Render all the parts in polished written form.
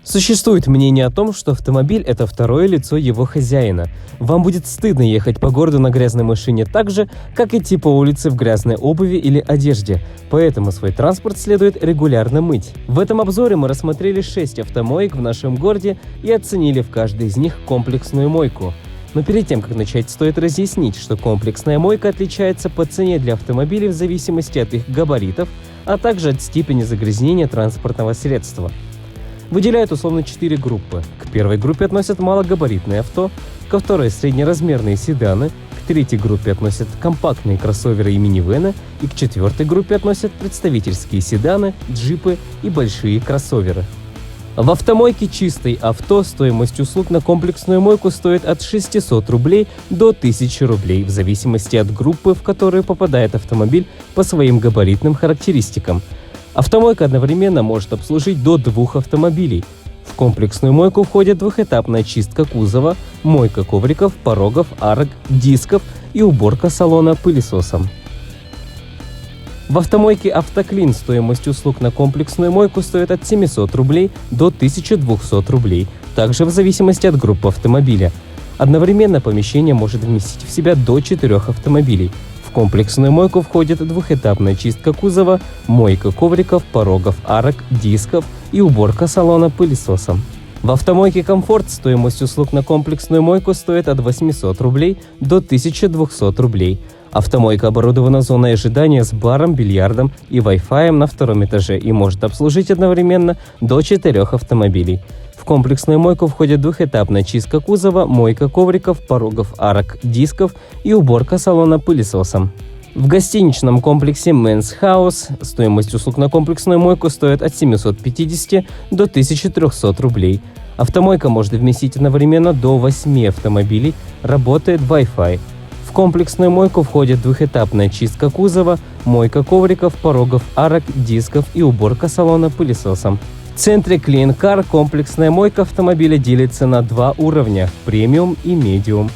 Существует мнение о том, что автомобиль – это второе лицо его хозяина. Вам будет стыдно ехать по городу на грязной машине так же, как идти по улице в грязной обуви или одежде, поэтому свой транспорт следует регулярно мыть. В этом обзоре мы рассмотрели 6 автомоек в нашем городе и оценили в каждой из них комплексную мойку. Но перед тем, как начать, стоит разъяснить, что комплексная мойка отличается по цене для автомобилей в зависимости от их габаритов, а также от степени загрязнения транспортного средства. Выделяют условно 4 группы. К первой группе относят малогабаритные авто, ко второй – среднеразмерные седаны, к третьей группе относят компактные кроссоверы и минивэны, и к четвертой группе относят представительские седаны, джипы и большие кроссоверы. В автомойке «Чистый авто» стоимость услуг на комплексную мойку стоит от 600 рублей до 1000 рублей, в зависимости от группы, в которую попадает автомобиль по своим габаритным характеристикам. Автомойка одновременно может обслужить до 2 автомобилей. В комплексную мойку входит двухэтапная чистка кузова, мойка ковриков, порогов, арок, дисков и уборка салона пылесосом. В автомойке «Автоклин» стоимость услуг на комплексную мойку стоит от 700 рублей до 1200 рублей, также в зависимости от группы автомобиля. Одновременно помещение может вместить в себя до 4 автомобилей. В комплексную мойку входит двухэтапная чистка кузова, мойка ковриков, порогов, арок, дисков и уборка салона пылесосом. В автомойке «Комфорт» стоимость услуг на комплексную мойку стоит от 800 рублей до 1200 рублей. Автомойка оборудована зоной ожидания с баром, бильярдом и Wi-Fi на 2-м этаже и может обслужить одновременно до 4 автомобилей. В комплексную мойку входит двухэтапная чистка кузова, мойка ковриков, порогов, арок, дисков и уборка салона пылесосом. В гостиничном комплексе Men's House стоимость услуг на комплексную мойку стоит от 750 до 1300 рублей. Автомойка может вместить одновременно до 8 автомобилей, работает Wi-Fi. В комплексную мойку входит двухэтапная чистка кузова, мойка ковриков, порогов, арок, дисков и уборка салона пылесосом. В центре Clean Car комплексная мойка автомобиля делится на 2 уровня – премиум и медиум.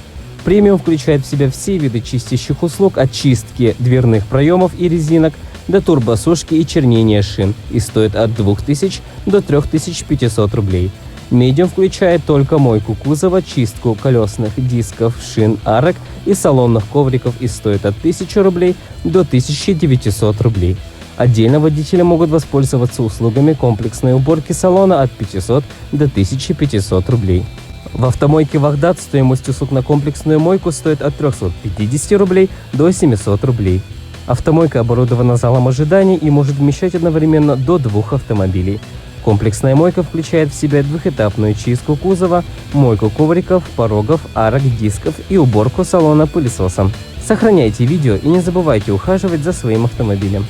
Премиум включает в себя все виды чистящих услуг от чистки дверных проемов и резинок до турбосушки и чернения шин и стоит от 2000 до 3500 рублей. Медиум включает только мойку кузова, чистку колесных дисков, шин, арок и салонных ковриков и стоит от 1000 рублей до 1900 рублей. Отдельно водители могут воспользоваться услугами комплексной уборки салона от 500 до 1500 рублей. В автомойке «Вагдат» стоимость услуг на комплексную мойку стоит от 350 рублей до 700 рублей. Автомойка оборудована залом ожидания и может вмещать одновременно до 2 автомобилей. Комплексная мойка включает в себя двухэтапную чистку кузова, мойку ковриков, порогов, арок, дисков и уборку салона пылесосом. Сохраняйте видео и не забывайте ухаживать за своим автомобилем.